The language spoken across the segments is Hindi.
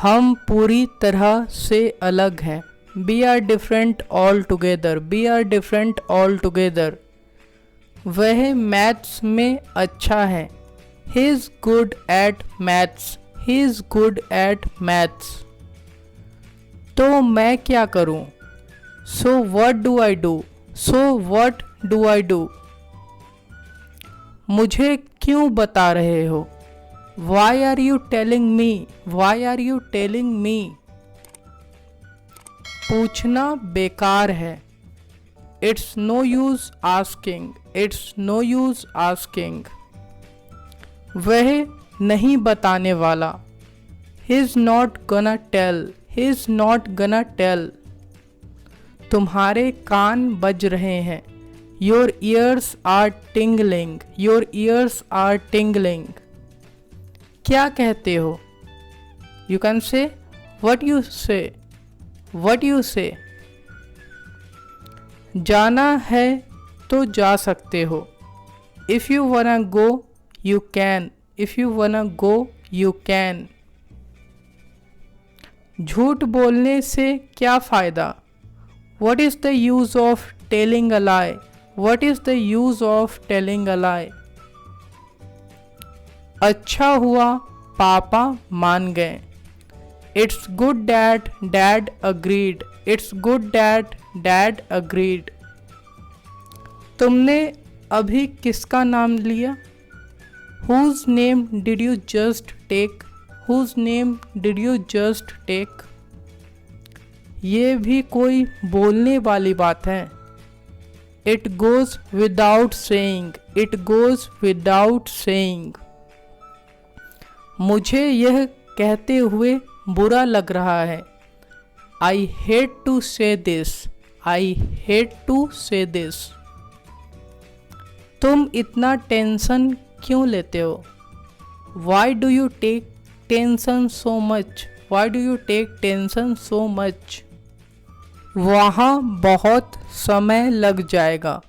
हम पूरी तरह से अलग हैं। We are different all together. We are different all together. वह मैथ्स में अच्छा है। He is good at maths. He is good at maths. तो मैं क्या करूं? So what do I do? So what do I do? मुझे क्यों बता रहे हो? Why are you telling me? Why are you telling me? पूछना बेकार है। It's no use asking. It's no use asking. वह नहीं बताने वाला। He is not gonna tell. He is not gonna tell. तुम्हारे कान बज रहे हैं। Your ears are tingling. Your ears are tingling. क्या कहते हो? You can say what you say. What you say. जाना है तो जा सकते हो। If you wanna go you can. If you wanna go you can. झूठ बोलने से क्या फ़ायदा? What is the use of telling a lie? What is the use of telling a lie? अच्छा हुआ पापा मान गए। It's good that dad agreed. It's good that dad agreed. तुमने अभी किसका नाम लिया? Whose name did you just take? Whose name did you just take? ये भी कोई बोलने वाली बात है। It goes without saying. It goes without saying. मुझे यह कहते हुए बुरा लग रहा है। I hate to say this. I hate to say this. तुम इतना टेंशन क्यों लेते हो? Why do you take tension so much? Why do you take tension so much? वहाँ बहुत समय लग जाएगा।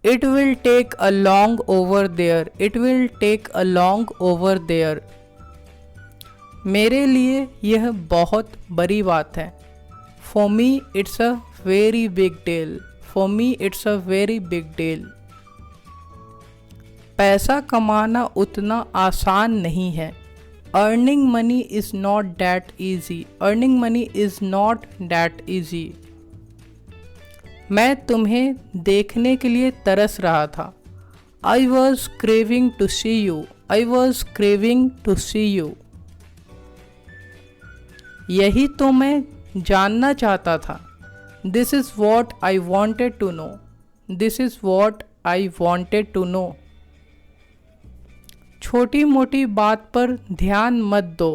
It will take a long over there. It will take a long over there. मेरे लिए यह बहुत बड़ी बात है। For me it's a very big deal. For me it's a very big deal. पैसा कमाना उतना आसान नहीं है। Earning money is not that easy. Earning money is not that easy. मैं तुम्हें देखने के लिए तरस रहा था। I was craving to see you. I was craving to see you. यही तो मैं जानना चाहता था। This is what I wanted to know. This is what I wanted to know. छोटी मोटी बात पर ध्यान मत दो।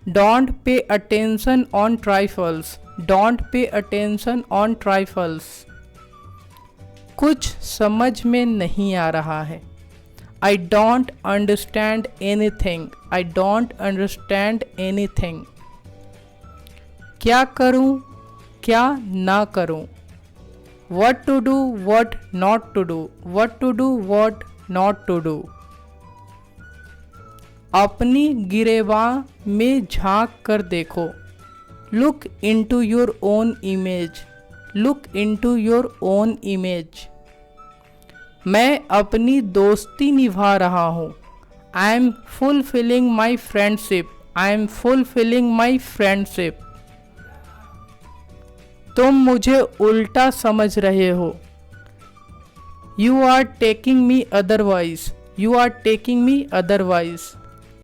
Don't pay attention on trifles. Don't pay attention on trifles. कुछ समझ में नहीं आ रहा है। I don't understand anything. I don't understand anything. क्या करूं, क्या ना करूं? What to do, what not to do? What to do, what not to do? अपनी गिरेबान में झांक कर देखो। Look into your own image. Look into your own image. मैं अपनी दोस्ती निभा रहा हूँ। I am fulfilling my friendship. I am fulfilling my friendship. तुम मुझे उल्टा समझ रहे हो। You are taking me otherwise. You are taking me otherwise.